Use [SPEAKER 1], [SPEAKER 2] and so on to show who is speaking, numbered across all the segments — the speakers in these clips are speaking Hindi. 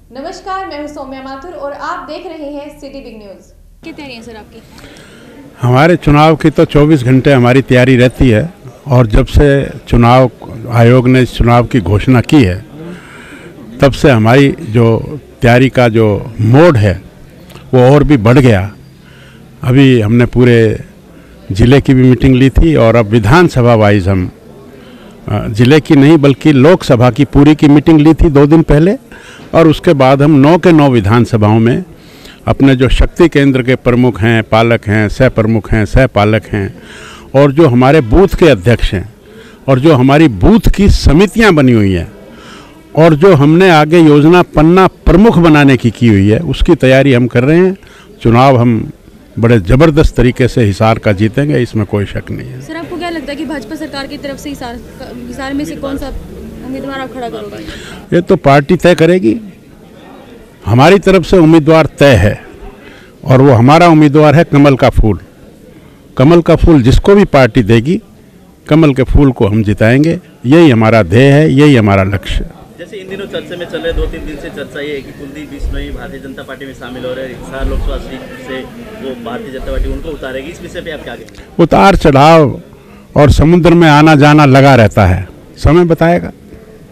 [SPEAKER 1] नमस्कार, मैं हूं सौम्या माथुर और आप देख रहे हैं सिटी बिग न्यूज।
[SPEAKER 2] क्या तैयारी है सर आपकी?
[SPEAKER 3] हमारे चुनाव की तो 24 घंटे हमारी तैयारी रहती है और जब से चुनाव आयोग ने इस चुनाव की घोषणा की है तब से हमारी जो तैयारी का जो मोड है वो और भी बढ़ गया। अभी हमने पूरे ज़िले की भी मीटिंग ली थी और अब विधानसभा वाइज हम ज़िले की नहीं बल्कि लोकसभा की पूरी की मीटिंग ली थी 2 दिन पहले और उसके बाद हम 9 के 9 विधानसभाओं में अपने जो शक्ति केंद्र के प्रमुख हैं, पालक हैं, सह प्रमुख हैं, सह पालक हैं और जो हमारे बूथ के अध्यक्ष हैं और जो हमारी बूथ की समितियां बनी हुई हैं और जो हमने आगे योजना पन्ना प्रमुख बनाने की हुई है उसकी तैयारी हम कर रहे हैं। चुनाव हम बड़े ज़बरदस्त तरीके से हिसार का जीतेंगे, इसमें कोई शक नहीं है।
[SPEAKER 2] सर, आपको क्या लगता है कि भाजपा सरकार की तरफ से हिसार में से कौन सा उम्मीदवार आप खड़ा करोगे?
[SPEAKER 3] ये तो पार्टी तय करेगी। हमारी तरफ से उम्मीदवार तय है और वो हमारा उम्मीदवार है कमल का फूल। कमल का फूल जिसको भी पार्टी देगी, कमल के फूल को हम जिताएंगे। यही हमारा ध्येय है, यही हमारा लक्ष्य है।
[SPEAKER 4] जैसे इन दिनों चर्चा में चल रहे 2-3 दिन से चर्चा ये है कि कुलदीप बिश्नोई भारतीय जनता पार्टी में शामिल हो रहे हैं। हिसार लोकसभा सीट से वो भारतीय जनता पार्टी उनको उतारेगी, इस विषय पे आप क्या कहेंगे? उतार
[SPEAKER 3] चढ़ाव और समुद्र में आना जाना लगा रहता है, समय बताएगा।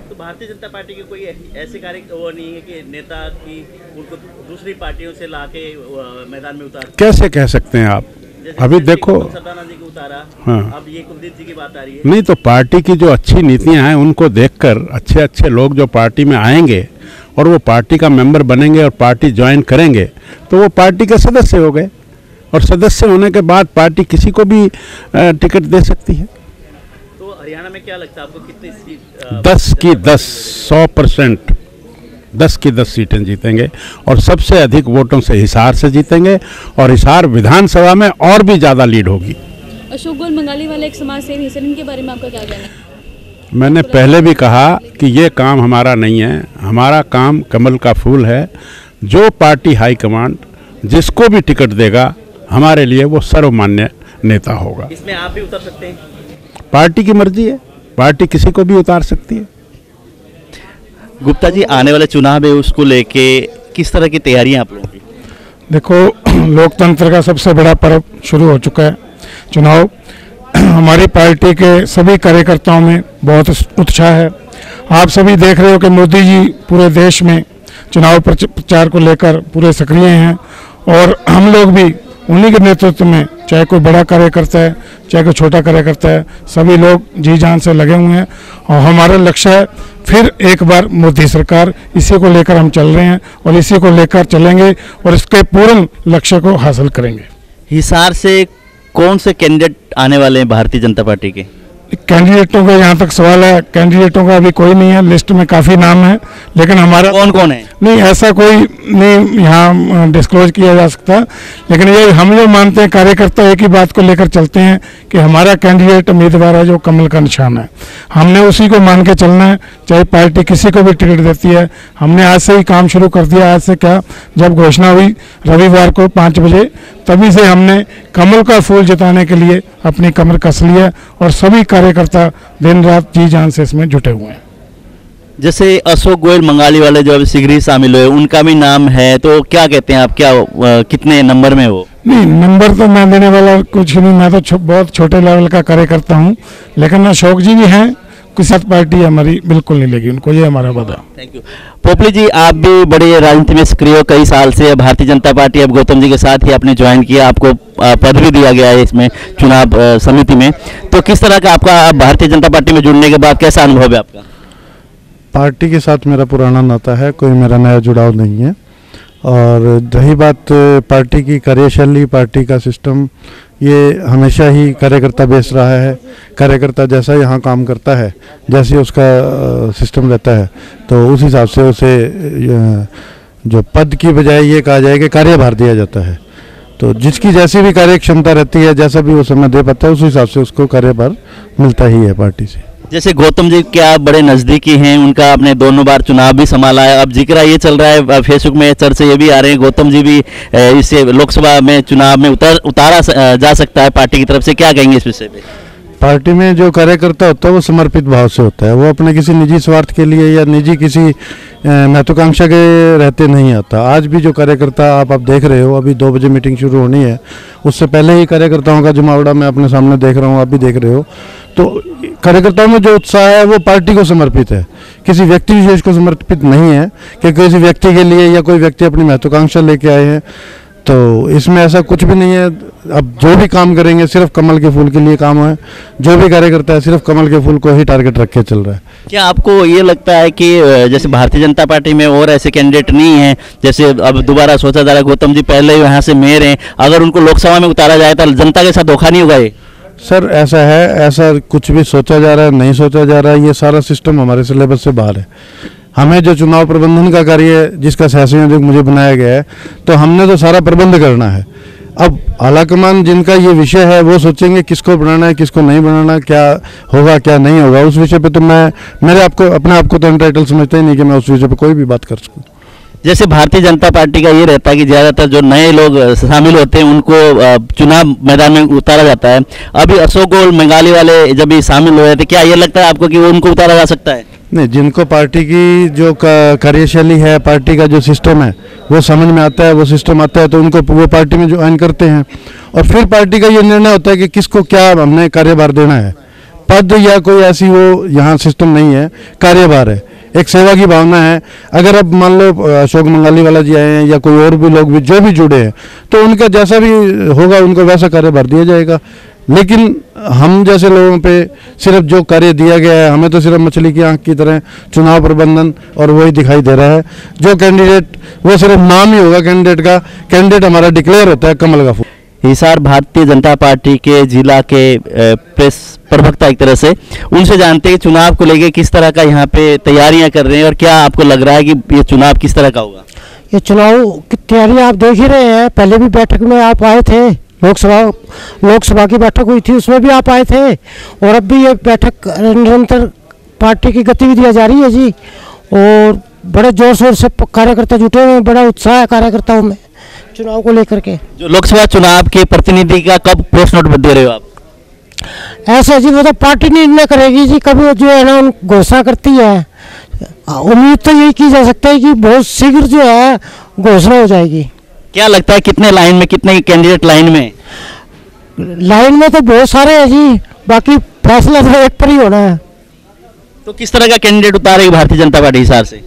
[SPEAKER 4] तो भारतीय जनता पार्टी के कोई ऐसे कार्य वो नहीं है कि नेता की उनको दूसरी पार्टियों से लाके मैदान में उतार?
[SPEAKER 3] कैसे कह सकते हैं आप? अभी देखो,
[SPEAKER 4] सरदाराजी को उतारा,
[SPEAKER 3] हाँ,
[SPEAKER 4] अब ये कुलदीप जी की बात आ रही है।
[SPEAKER 3] नहीं तो पार्टी की जो अच्छी नीतियां हैं उनको देखकर अच्छे अच्छे लोग जो पार्टी में आएंगे और वो पार्टी का मेंबर बनेंगे और पार्टी ज्वाइन करेंगे तो वो पार्टी के सदस्य हो गए और सदस्य होने के बाद पार्टी किसी को भी टिकट दे सकती है।
[SPEAKER 4] तो हरियाणा में क्या लगता है आपको कितनी सीट?
[SPEAKER 3] 10 की 10, 100%, 10 की 10 सीटें जीतेंगे और सबसे अधिक वोटों से हिसार से जीतेंगे और हिसार विधानसभा में और भी ज़्यादा लीड होगी।
[SPEAKER 2] अशोक गोयल मंगाली वाले एक समाज सेवी हैं, इनके बारे में आपका क्या कहना है?
[SPEAKER 3] मैंने पहले भी कहा कि ये काम हमारा नहीं है, हमारा काम कमल का फूल है। जो पार्टी हाईकमांड जिसको भी टिकट देगा हमारे लिए वो सर्वमान्य नेता होगा।
[SPEAKER 4] इसमें आप भी उतर सकते हैं?
[SPEAKER 3] पार्टी की मर्जी है, पार्टी किसी को भी उतार सकती है।
[SPEAKER 4] गुप्ता जी, आने वाले चुनाव है उसको लेके किस तरह की तैयारियां आप लोगों की?
[SPEAKER 5] देखो, लोकतंत्र का सबसे बड़ा पर्व शुरू हो चुका है, चुनाव। हमारी पार्टी के सभी कार्यकर्ताओं में बहुत उत्साह है। आप सभी देख रहे हो कि मोदी जी पूरे देश में चुनाव प्रचार को लेकर पूरे सक्रिय हैं और हम लोग भी उन्हीं के नेतृत्व में, चाहे कोई बड़ा कार्यकर्ता है चाहे कोई छोटा कार्यकर्ता है, सभी लोग जी जान से लगे हुए हैं और हमारा लक्ष्य है फिर एक बार मोदी सरकार। इसी को लेकर हम चल रहे हैं और इसी को लेकर चलेंगे और इसके पूर्ण लक्ष्य को हासिल करेंगे।
[SPEAKER 4] हिसार से कौन से कैंडिडेट आने वाले हैं भारतीय जनता पार्टी के?
[SPEAKER 5] कैंडिडेटों का यहाँ तक सवाल है, कैंडिडेटों का अभी कोई नहीं है, लिस्ट में काफ़ी नाम है लेकिन हमारा
[SPEAKER 4] कौन कौन है?
[SPEAKER 5] नहीं, ऐसा कोई नहीं यहाँ डिस्क्लोज किया जा सकता। लेकिन ये हम लोग मानते हैं, कार्यकर्ता एक ही बात को लेकर चलते हैं कि हमारा कैंडिडेट उम्मीदवार है जो कमल का निशान है। हमने उसी को मान के चलना है, चाहे पार्टी किसी को भी टिकट देती है। हमने आज से ही काम शुरू कर दिया। आज से क्या, जब घोषणा हुई रविवार को 5 बजे, तभी से हमने कमल का फूल जिताने के लिए अपनी कमर कस ली है और सभी कार्यकर्ता दिन रात जी जान से इसमें जुटे हुए हैं।
[SPEAKER 4] जैसे अशोक गोयल मंगाली वाले जो अभी शीघ्र ही शामिल हुए, उनका भी नाम है, तो क्या कहते हैं आप, क्या कितने नंबर में वो?
[SPEAKER 5] नहीं, नंबर तो मैं देने वाला कुछ नहीं, मैं तो बहुत छोटे लेवल का कार्यकर्ता हूँ। लेकिन अशोक जी भी हैं, किसी पार्टी हमारी बिल्कुल नहीं लगी उनको, ये हमारा वादा।
[SPEAKER 4] Thank you. पोपली जी, आप भी बड़े राजनीति में सक्रिय हो कई साल से। भारतीय जनता पार्टी अब गौतम जी के साथ ही आपने ज्वाइन किया, आपको पद भी दिया गया है इसमें चुनाव समिति में। तो किस तरह का आपका भारतीय जनता पार्टी में जुड़ने के बाद कैसा अनुभव है आपका?
[SPEAKER 6] पार्टी के साथ मेरा पुराना नाता है, कोई मेरा नया जुड़ाव नहीं है। और रही बात पार्टी की कार्यशैली, पार्टी का सिस्टम, ये हमेशा ही कार्यकर्ता बेस रहा है। कार्यकर्ता जैसा यहाँ काम करता है, जैसे उसका सिस्टम रहता है, तो उस हिसाब से उसे जो पद की बजाय ये कहा जाए कि कार्यभार दिया जाता है। तो जिसकी जैसी भी कार्य क्षमता रहती है, जैसा भी वो समय दे पाता है, उस हिसाब से उसको कार्यभार मिलता ही है पार्टी से।
[SPEAKER 4] जैसे गौतम जी क्या बड़े नज़दीकी हैं, उनका आपने दोनों बार चुनाव भी संभाला है। अब जिक्र ये चल रहा है, फेसबुक में चर्चा ये भी आ रहे हैं, गौतम जी भी इसे लोकसभा में चुनाव में उतारा जा सकता है पार्टी की तरफ से। क्या कहेंगे इस विषय पे?
[SPEAKER 6] पार्टी में जो कार्यकर्ता होता है वो समर्पित भाव से होता है, वो अपने किसी निजी स्वार्थ के लिए या निजी किसी महत्वाकांक्षा के रहते नहीं आता। आज भी जो कार्यकर्ता आप देख रहे हो, अभी 2 बजे मीटिंग शुरू होनी है, उससे पहले ही कार्यकर्ताओं का जमावड़ा मैं अपने सामने देख रहा हूँ, आप भी देख रहे हो। तो कार्यकर्ताओं में जो उत्साह है वो पार्टी को समर्पित है, किसी व्यक्ति विशेष को समर्पित नहीं है कि किसी व्यक्ति के लिए या कोई व्यक्ति अपनी महत्वाकांक्षा लेके आए हैं। तो इसमें ऐसा कुछ भी नहीं है। अब जो भी काम करेंगे सिर्फ कमल के फूल के लिए काम है, जो भी कार्यकर्ता है सिर्फ कमल के फूल को ही टारगेट रख के चल रहा है।
[SPEAKER 4] क्या आपको ये लगता है कि जैसे भारतीय जनता पार्टी में और ऐसे कैंडिडेट नहीं हैं, जैसे अब दोबारा सोचा जा रहा है गौतम जी पहले यहाँ से मेयर हैं, अगर उनको लोकसभा में उतारा जाए तो जनता के साथ धोखा नहीं होगा? ये
[SPEAKER 6] सर ऐसा है, ऐसा कुछ भी सोचा जा रहा है, नहीं सोचा जा रहा है, ये सारा सिस्टम हमारे सिलेबस से बाहर है। हमें जो चुनाव प्रबंधन का कार्य जिसका शासनिक मुझे बनाया गया है, तो हमने तो सारा प्रबंध करना है। अब आलाकमान जिनका ये विषय है वो सोचेंगे किसको बनाना है किसको नहीं बनाना, क्या होगा क्या नहीं होगा, उस विषय पे तो मेरे अपने आप को तो एंटाइटल समझता ही नहीं कि मैं उस विषय पे कोई भी बात कर सकूं।
[SPEAKER 4] जैसे भारतीय जनता पार्टी का ये रहता है कि ज़्यादातर जो नए लोग शामिल होते हैं उनको चुनाव मैदान में उतारा जाता है। अभी अशोक गोल बंगाली वाले जब भी शामिल हुए थे, क्या ये लगता है आपको कि वो उनको उतारा जा सकता है?
[SPEAKER 6] नहीं, जिनको पार्टी की जो कार्यशैली है, पार्टी का जो सिस्टम है वो समझ में आता है, वो सिस्टम आता है तो उनको वो पार्टी में ज्वाइन करते हैं और फिर पार्टी का ये निर्णय होता है कि किसको क्या हमने कार्यभार देना है। पद या कोई ऐसी वो यहाँ सिस्टम नहीं है, कार्यभार है, एक सेवा की भावना है। अगर अब मान लो अशोक बंगाली वाला जी आए हैं या कोई और भी लोग भी जो भी जुड़े हैं तो उनका जैसा भी होगा उनको वैसा कार्यभार दिया जाएगा। लेकिन हम जैसे लोगों पे सिर्फ जो कार्य दिया गया है, हमें तो सिर्फ मछली की आंख की तरह चुनाव प्रबंधन और वही दिखाई दे रहा है। जो कैंडिडेट वो सिर्फ नाम ही होगा कैंडिडेट का, कैंडिडेट हमारा डिक्लेयर होता है कमल का फूल।
[SPEAKER 4] हिसार भारतीय जनता पार्टी के जिला के प्रेस प्रवक्ता एक तरह से, उनसे जानते हैं कि चुनाव को लेके किस तरह का यहाँ पे तैयारियां कर रहे हैं और क्या आपको लग रहा है कि ये चुनाव किस तरह का होगा?
[SPEAKER 7] ये चुनाव की तैयारियां आप देख ही रहे हैं। पहले भी बैठक में आप आए थे, लोकसभा की बैठक हुई थी उसमें भी आप आए थे और अब भी ये बैठक निरंतर पार्टी की गतिविधियां जारी है जी। और बड़े जोर शोर से कार्यकर्ता जुटे हुए हैं, बड़ा उत्साह है कार्यकर्ताओं में चुनाव को लेकर के।
[SPEAKER 4] जो लोकसभा चुनाव के प्रतिनिधि का कब प्रेस नोट दे रहे हो आप?
[SPEAKER 7] ऐसा जी वो तो पार्टी निर्णय करेगी जी, कभी जो है ना घोषणा करती है। उम्मीद तो यही की जा सकता है कि बहुत शीघ्र जो है घोषणा हो जाएगी।
[SPEAKER 4] क्या लगता है कितने लाइन में, कितने कैंडिडेट लाइन में?
[SPEAKER 7] लाइन में तो बहुत सारे हैं जी, बाकी फैसला तो एक पर ही होना है।
[SPEAKER 4] तो किस तरह का कैंडिडेट उतारेगी भारतीय जनता पार्टी हिसार से?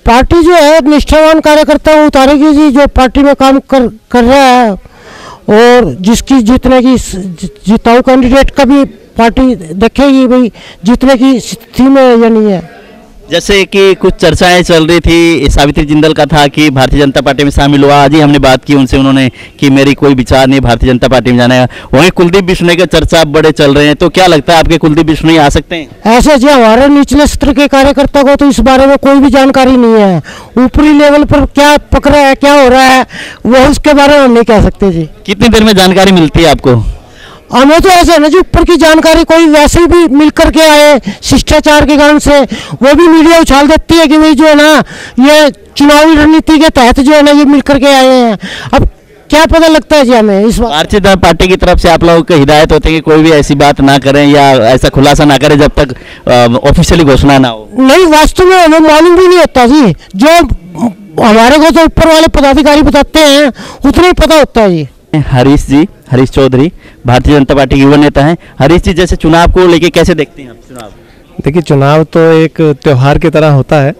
[SPEAKER 7] पार्टी जो है निष्ठावान कार्यकर्ता वो उतारेगी जी, जो पार्टी में काम कर रहा है और जिसकी जीतने की जिताऊ कैंडिडेट का भी पार्टी देखेगी भाई जीतने की स्थिति में या नहीं है।
[SPEAKER 4] जैसे कि कुछ चर्चाएं चल रही थी, सावित्री जिंदल का था कि भारतीय जनता पार्टी में शामिल हुआ, आज ही हमने बात की उनसे, उन्होंने कि मेरी कोई विचार नहीं भारतीय जनता पार्टी में जाना है। वहीं कुलदीप बिश्नोई के चर्चा बड़े चल रहे हैं, तो क्या लगता है आपके कुलदीप बिश्नोई आ सकते हैं?
[SPEAKER 7] ऐसे जी हमारे निचले स्तर के कार्यकर्ता को तो इस बारे में कोई भी जानकारी नहीं है। ऊपरी लेवल पर क्या पक रहा है, क्या हो रहा है, वो उसके बारे में हम नहीं कह सकते जी।
[SPEAKER 4] कितनी देर में जानकारी मिलती है आपको?
[SPEAKER 7] हमें तो ऐसे है ना जी, ऊपर की जानकारी कोई वैसे भी मिल करके आए शिष्टाचार के कारण से, वो भी मीडिया उछाल देती है कि भाई जो है ना ये चुनावी रणनीति के तहत जो है ना ये मिल करके आए हैं। अब क्या पता लगता है जी हमें इस बार।
[SPEAKER 4] भारतीय जनता पार्टी की तरफ से आप लोगों को हिदायत होती है कि कोई भी ऐसी बात ना करें या ऐसा खुलासा ना करें जब तक ऑफिशियली घोषणा ना हो?
[SPEAKER 7] नहीं, वास्तव में हमें मालूम भी नहीं होता जी, जो हमारे को तो ऊपर वाले पदाधिकारी बताते हैं उतना ही पता होता है जी।
[SPEAKER 4] हरीश चौधरी भारतीय जनता पार्टी के युवा नेता हैं। हरीश जी, जैसे चुनाव को लेके कैसे देखते हैं आप चुनाव?
[SPEAKER 8] देखिए, चुनाव तो एक त्यौहार की तरह होता है,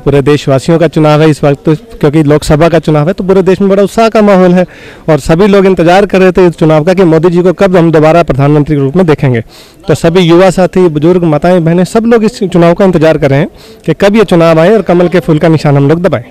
[SPEAKER 8] पूरे देशवासियों का चुनाव है इस वक्त, तो क्योंकि लोकसभा का चुनाव है तो पूरे देश में बड़ा उत्साह का माहौल है और सभी लोग इंतजार कर रहे थे इस चुनाव का कि मोदी जी को कब हम दोबारा प्रधानमंत्री के रूप में देखेंगे। तो सभी युवा साथी, बुजुर्ग, माताएं, बहनें, सब लोग इस चुनाव का इंतजार कर रहे हैं कि कब ये चुनाव आए और कमल के फूल का निशान हम लोग दबाएं।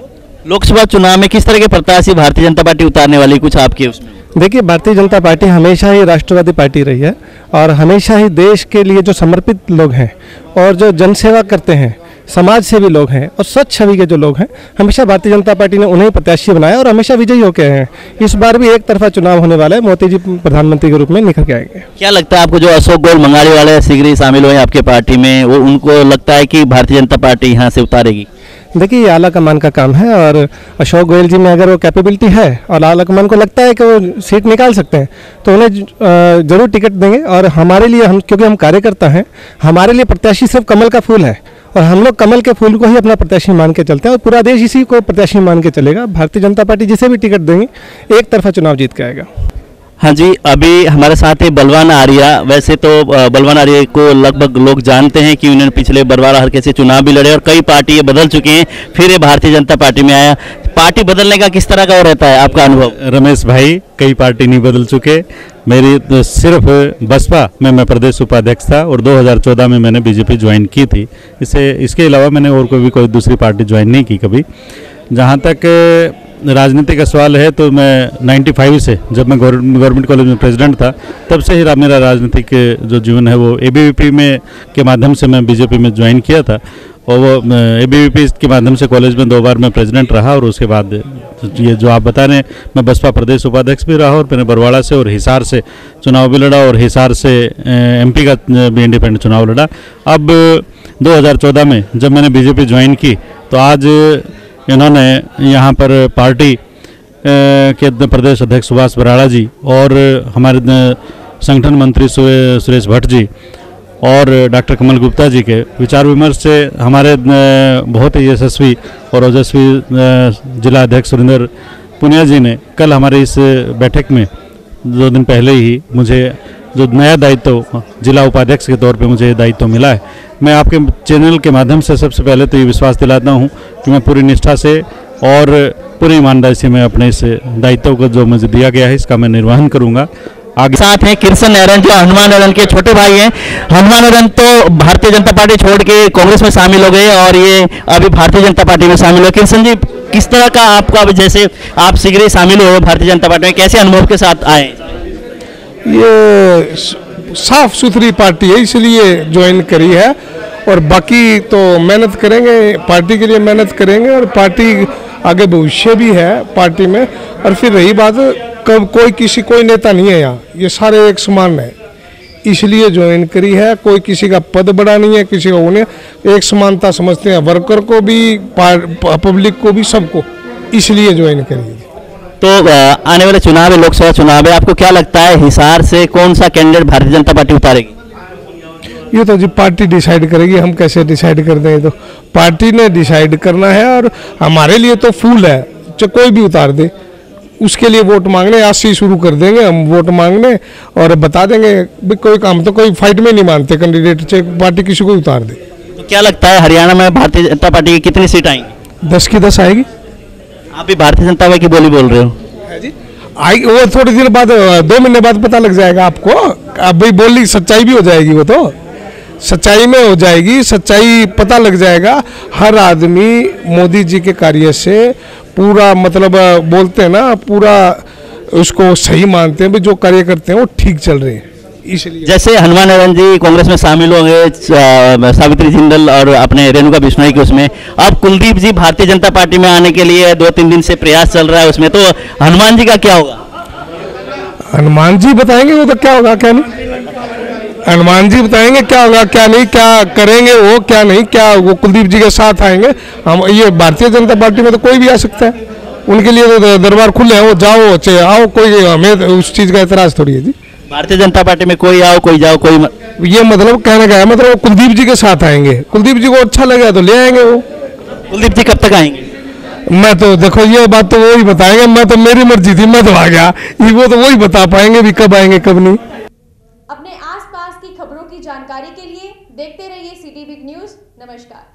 [SPEAKER 4] लोकसभा चुनाव में किस तरह के प्रत्याशी भारतीय जनता पार्टी उतारने वाली, कुछ आपके उसमें?
[SPEAKER 8] देखिए, भारतीय जनता पार्टी हमेशा ही राष्ट्रवादी पार्टी रही है और हमेशा ही देश के लिए जो समर्पित लोग हैं और जो जनसेवा करते हैं, समाज सेवी लोग हैं और स्वच्छ छवि के जो लोग हैं, हमेशा भारतीय जनता पार्टी ने उन्हें प्रत्याशी बनाया और हमेशा विजयी होकर हैं। इस बार भी एक तरफा चुनाव होने वाला है, मोदी जी प्रधानमंत्री के रूप में निखर के आएंगे।
[SPEAKER 4] क्या लगता है आपको, जो अशोक गोल बंगाली वाले शीघ्र ही शामिल हुए आपके पार्टी में, वो उनको लगता है कि भारतीय जनता पार्टी यहाँ से उतारेगी?
[SPEAKER 8] देखिए ये आला कमान का काम है और अशोक गोयल जी में अगर वो कैपेबिलिटी है और आला कमान को लगता है कि वो सीट निकाल सकते हैं तो उन्हें ज़रूर टिकट देंगे। और हमारे लिए क्योंकि हम कार्यकर्ता हैं, हमारे लिए प्रत्याशी सिर्फ कमल का फूल है और हम लोग कमल के फूल को ही अपना प्रत्याशी मान के चलते हैं और पूरा देश इसी को प्रत्याशी मान के चलेगा। भारतीय जनता पार्टी जिसे भी टिकट देंगे एक तरफा चुनाव जीत के आएगा।
[SPEAKER 4] हाँ जी, अभी हमारे साथ है बलवान आर्या। वैसे तो बलवान आर्या को लगभग लोग जानते हैं कि उन्होंने पिछले बरवाला हल्के से चुनाव भी लड़े और कई पार्टियां बदल चुके हैं, फिर ये भारतीय जनता पार्टी में आया। पार्टी बदलने का किस तरह का वो रहता है आपका अनुभव?
[SPEAKER 9] रमेश भाई, कई पार्टी नहीं बदल चुके। मेरी सिर्फ बसपा में मैं प्रदेश उपाध्यक्ष था और 2014 में मैंने बीजेपी ज्वाइन की थी। इसके अलावा मैंने और कोई दूसरी पार्टी ज्वाइन नहीं की कभी। जहाँ तक राजनीति का सवाल है तो मैं 95 से, जब मैं गवर्नमेंट कॉलेज में प्रेसिडेंट था, तब से ही मेरा राजनीतिक जो जीवन है वो एबीवीपी में के माध्यम से मैं बीजेपी में ज्वाइन किया था और वो एबीवीपी के माध्यम से कॉलेज में 2 बार मैं प्रेसिडेंट रहा और उसके बाद ये जो आप बता रहे हैं, मैं बसपा प्रदेश उपाध्यक्ष भी रहा और मैंने बरवाड़ा से और हिसार से चुनाव भी लड़ा और हिसार से एमपी का भी इंडिपेंडेंट चुनाव लड़ा। अब 2014 में जब मैंने बीजेपी ज्वाइन की तो आज इन्होंने यहाँ पर पार्टी के प्रदेश अध्यक्ष सुभाष बराड़ा जी और हमारे संगठन मंत्री सुरेश भट्ट जी और डॉक्टर कमल गुप्ता जी के विचार विमर्श से हमारे बहुत ही यशस्वी और ओजस्वी जिला अध्यक्ष सुरेंद्र पुनिया जी ने कल हमारे इस बैठक में 2 दिन पहले ही मुझे जो नया दायित्व जिला उपाध्यक्ष के तौर पे मुझे दायित्व मिला है। मैं आपके चैनल के माध्यम से सबसे पहले तो ये विश्वास दिलाता हूँ कि मैं पूरी निष्ठा से और पूरी ईमानदारी से मैं अपने इस दायित्व को जो मुझे दिया गया है इसका मैं निर्वहन करूँगा।
[SPEAKER 4] आगे साथ हैं कृष्ण नारायण जो हनुमान नारायण के छोटे भाई हैं। हनुमान नारायण तो भारतीय जनता पार्टी छोड़ के कांग्रेस में शामिल हो गए और ये अभी भारतीय जनता पार्टी में शामिल हो। कृष्ण जी, किस तरह का आपका, जैसे आप शीघ्र ही शामिल हो भारतीय जनता पार्टी में, कैसे अनुभव के साथ आए?
[SPEAKER 5] ये साफ सुथरी पार्टी है इसलिए ज्वाइन करी है और बाकी तो मेहनत करेंगे, पार्टी के लिए मेहनत करेंगे और पार्टी आगे भविष्य भी है पार्टी में। और फिर रही बात, कब कोई नेता नहीं है यहाँ, ये सारे एक समान है इसलिए ज्वाइन करी है। कोई किसी का पद बड़ा नहीं है, किसी का उन्हें एक समानता समझते हैं, वर्कर को भी पब्लिक को भी, सबको, इसलिए ज्वाइन करी है।
[SPEAKER 4] तो आने वाले चुनाव है, लोकसभा चुनाव है, आपको क्या लगता है हिसार से कौन सा कैंडिडेट भारतीय जनता पार्टी उतारेगी?
[SPEAKER 5] ये तो जी पार्टी डिसाइड करेगी, हम कैसे डिसाइड कर दें? तो पार्टी ने डिसाइड करना है और हमारे लिए तो फूल है, चाहे कोई भी उतार दे, उसके लिए वोट मांगने आज से शुरू कर देंगे हम वोट मांगने और बता देंगे भी कोई काम तो कोई फाइट में नहीं मानते कैंडिडेट, चाहे पार्टी किसी को उतार दे।
[SPEAKER 4] तो क्या लगता है हरियाणा में भारतीय जनता पार्टी की कितनी सीट आएंगी?
[SPEAKER 5] 10 की 10 आएगी।
[SPEAKER 4] आप भी भारतीय जनता पार्टी की बोली बोल रहे हो?
[SPEAKER 5] आई वो थोड़ी देर बाद 2 महीने बाद पता लग जाएगा आपको। अब भाई बोली सच्चाई भी हो जाएगी, वो तो सच्चाई में हो जाएगी, सच्चाई पता लग जाएगा। हर आदमी मोदी जी के कार्य से पूरा मतलब बोलते हैं ना, पूरा उसको सही मानते हैं, जो कार्य करते हैं वो ठीक चल रहे हैं। इसलिए
[SPEAKER 4] जैसे हनुमान नारायण जी कांग्रेस में शामिल हो गए, सावित्री जिंदल और अपने रेणुका बिश्नोई के उसमें, अब कुलदीप जी भारतीय जनता पार्टी में आने के लिए 2-3 दिन से प्रयास चल रहा है उसमें, तो हनुमान जी का क्या होगा?
[SPEAKER 5] हनुमान जी बताएंगे वो तो क्या होगा क्या नहीं, हनुमान जी बताएंगे क्या होगा क्या नहीं, क्या करेंगे वो क्या नहीं, क्या वो कुलदीप जी के साथ आएंगे। हम ये भारतीय जनता पार्टी में तो कोई भी आ सकता है, उनके लिए तो दरबार खुले हैं, वो जाओ चाहे आओ, कोई हमें उस चीज़ का एतराज़ थोड़ी है जी।
[SPEAKER 4] भारतीय जनता पार्टी में कोई आओ कोई जाओ कोई
[SPEAKER 5] ये मतलब कहने का है, मतलब वो कुलदीप जी के साथ आएंगे, कुलदीप जी को अच्छा लगेगा तो ले आएंगे वो।
[SPEAKER 4] कुलदीप जी कब तक आएंगे?
[SPEAKER 5] मैं तो देखो ये बात तो वो ही बताएंगे, मैं तो मेरी मर्जी थी मैं तो आ गया, वो तो वही बता पाएंगे भी कब आएंगे कब नहीं।
[SPEAKER 1] अपने आसपास की खबरों की जानकारी के लिए देखते रहिए सिटी बिग न्यूज़। नमस्कार।